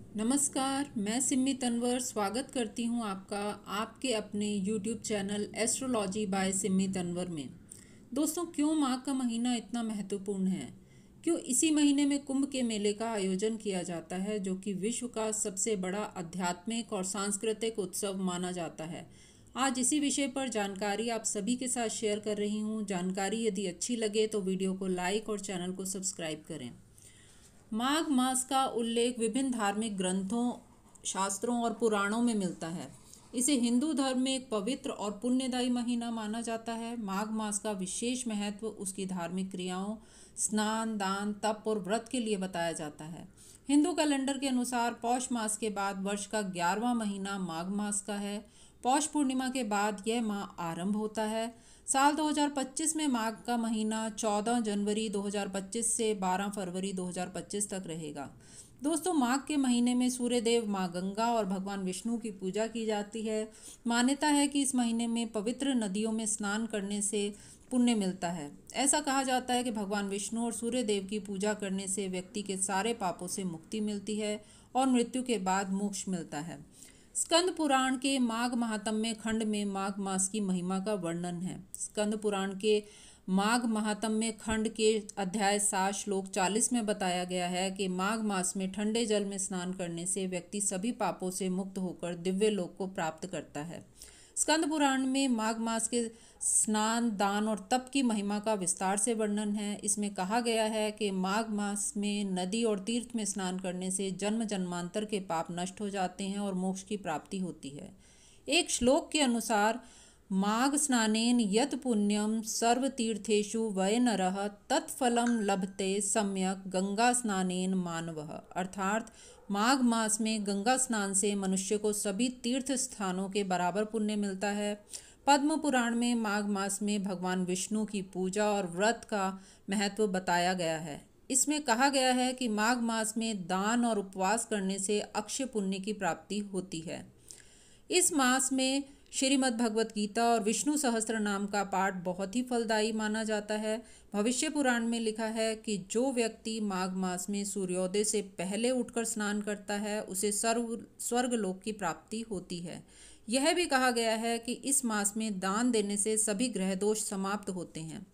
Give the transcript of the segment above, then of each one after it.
नमस्कार, मैं सिम्मी तनवर स्वागत करती हूँ आपका आपके अपने YouTube channel astrology by Simmi Tanwar में। दोस्तों, क्यों माघ का महीना इतना महत्वपूर्ण है? क्यों इसी महीने में कुंभ के मेले का आयोजन किया जाता है, जो कि विश्व का सबसे बड़ा आध्यात्मिक और सांस्कृतिक उत्सव माना जाता है? आज इसी विषय पर जानकारी आप सभी के साथ शेयर कर रही हूँ। जानकारी यदि अच्छी लगे तो वीडियो को लाइक और चैनल को सब्सक्राइब करें। माघ मास का उल्लेख विभिन्न धार्मिक ग्रंथों, शास्त्रों और पुराणों में मिलता है। इसे हिंदू धर्म में एक पवित्र और पुण्यदायी महीना माना जाता है। माघ मास का विशेष महत्व उसकी धार्मिक क्रियाओं, स्नान, दान, तप और व्रत के लिए बताया जाता है। हिंदू कैलेंडर के अनुसार पौष मास के बाद वर्ष का 11वां महीना माघ मास का है। पौष पूर्णिमा के बाद यह माह आरंभ होता है। साल 2025 में माघ का महीना 14 जनवरी 2025 से 12 फरवरी 2025 तक रहेगा। दोस्तों, माघ के महीने में सूर्यदेव, माँ गंगा और भगवान विष्णु की पूजा की जाती है। मान्यता है कि इस महीने में पवित्र नदियों में स्नान करने से पुण्य मिलता है। ऐसा कहा जाता है कि भगवान विष्णु और सूर्यदेव की पूजा करने से व्यक्ति के सारे पापों से मुक्ति मिलती है और मृत्यु के बाद मोक्ष मिलता है। स्कंद पुराण के माघ महात्म्य खंड में माघ मास की महिमा का वर्णन है। स्कंद पुराण के माघ महात्म्य खंड के अध्याय 7 श्लोक 40 में बताया गया है कि माघ मास में ठंडे जल में स्नान करने से व्यक्ति सभी पापों से मुक्त होकर दिव्य लोक को प्राप्त करता है। स्कंद पुराण में माघ मास के स्नान, दान और तप की महिमा का विस्तार से वर्णन है। इसमें कहा गया है कि माघ मास में नदी और तीर्थ में स्नान करने से जन्म जन्मांतर के पाप नष्ट हो जाते हैं और मोक्ष की प्राप्ति होती है। एक श्लोक के अनुसार माघ स्नानेन यत् पुण्यम सर्वतीर्थेषु वै नरः तत्फलं लभते सम्यक गंगा स्नानेन मानवः। अर्थात माघ मास में गंगा स्नान से मनुष्य को सभी तीर्थ स्थानों के बराबर पुण्य मिलता है। पद्म पुराण में माघ मास में भगवान विष्णु की पूजा और व्रत का महत्व बताया गया है। इसमें कहा गया है कि माघ मास में दान और उपवास करने से अक्षय पुण्य की प्राप्ति होती है। इस मास में श्रीमद् भगवत गीता और विष्णु सहस्त्र नाम का पाठ बहुत ही फलदायी माना जाता है। भविष्य पुराण में लिखा है कि जो व्यक्ति माघ मास में सूर्योदय से पहले उठकर स्नान करता है उसे स्वर्ग लोक की प्राप्ति होती है। यह भी कहा गया है कि इस मास में दान देने से सभी ग्रह दोष समाप्त होते हैं।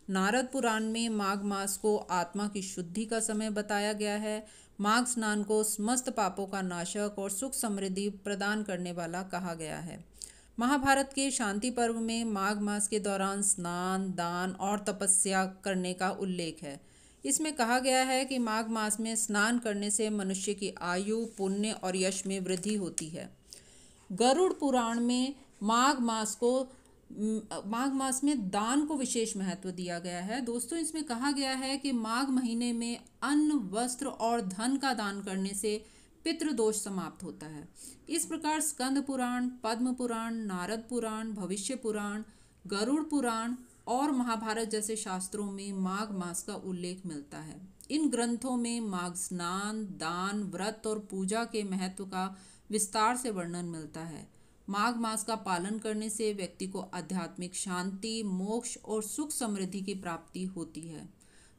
नारद पुराण में माघ मास को आत्मा की शुद्धि का समय बताया गया है। माघ स्नान को समस्त पापों का नाशक और सुख समृद्धि प्रदान करने वाला कहा गया है। महाभारत के शांति पर्व में माघ मास के दौरान स्नान, दान और तपस्या करने का उल्लेख है। इसमें कहा गया है कि माघ मास में स्नान करने से मनुष्य की आयु, पुण्य और यश में वृद्धि होती है। गरुड़ पुराण में माघ मास में दान को विशेष महत्व दिया गया है। दोस्तों, इसमें कहा गया है कि माघ महीने में अन्न, वस्त्र और धन का दान करने से पितृदोष समाप्त होता है। इस प्रकार स्कंद पुराण, पद्म पुराण, नारद पुराण, भविष्य पुराण, गरुड़ पुराण और महाभारत जैसे शास्त्रों में माघ मास का उल्लेख मिलता है। इन ग्रंथों में माघ स्नान, दान, व्रत और पूजा के महत्व का विस्तार से वर्णन मिलता है। माघ मास का पालन करने से व्यक्ति को आध्यात्मिक शांति, मोक्ष और सुख समृद्धि की प्राप्ति होती है।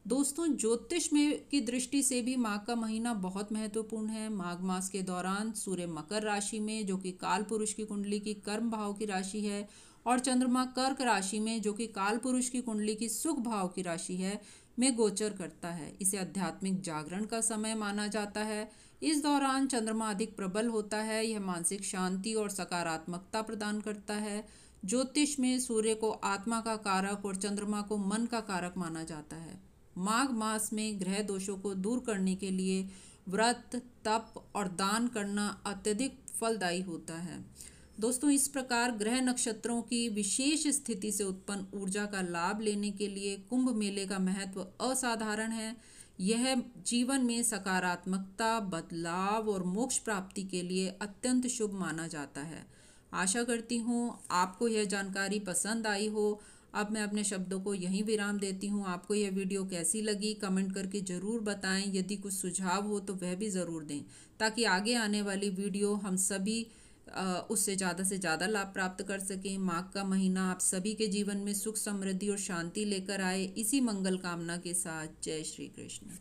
दोस्तों, ज्योतिष में की दृष्टि से भी माघ का महीना बहुत महत्वपूर्ण है। माघ मास के दौरान सूर्य मकर राशि में, जो कि काल पुरुष की कुंडली की कर्म भाव की राशि है, और चंद्रमा कर्क राशि में, जो कि काल पुरुष की कुंडली की सुख भाव की राशि है, में गोचर करता है। इसे आध्यात्मिक जागरण का समय माना जाता है। इस दौरान चंद्रमा अधिक प्रबल होता है। यह मानसिक शांति और सकारात्मकता प्रदान करता है। ज्योतिष में सूर्य को आत्मा का कारक और चंद्रमा को मन का कारक माना जाता है। माघ मास में ग्रह दोषों को दूर करने के लिए व्रत, तप और दान करना अत्यधिक फलदायी होता है। दोस्तों, इस प्रकार ग्रह नक्षत्रों की विशेष स्थिति से उत्पन्न ऊर्जा का लाभ लेने के लिए कुंभ मेले का महत्व असाधारण है। यह जीवन में सकारात्मकता, बदलाव और मोक्ष प्राप्ति के लिए अत्यंत शुभ माना जाता है। आशा करती हूँ आपको यह जानकारी पसंद आई हो। अब मैं अपने शब्दों को यहीं विराम देती हूँ। आपको यह वीडियो कैसी लगी कमेंट करके ज़रूर बताएं। यदि कुछ सुझाव हो तो वह भी ज़रूर दें, ताकि आगे आने वाली वीडियो हम सभी उससे ज़्यादा से ज़्यादा लाभ प्राप्त कर सकें। माघ का महीना आप सभी के जीवन में सुख, समृद्धि और शांति लेकर आए। इसी मंगल कामना के साथ जय श्री कृष्ण।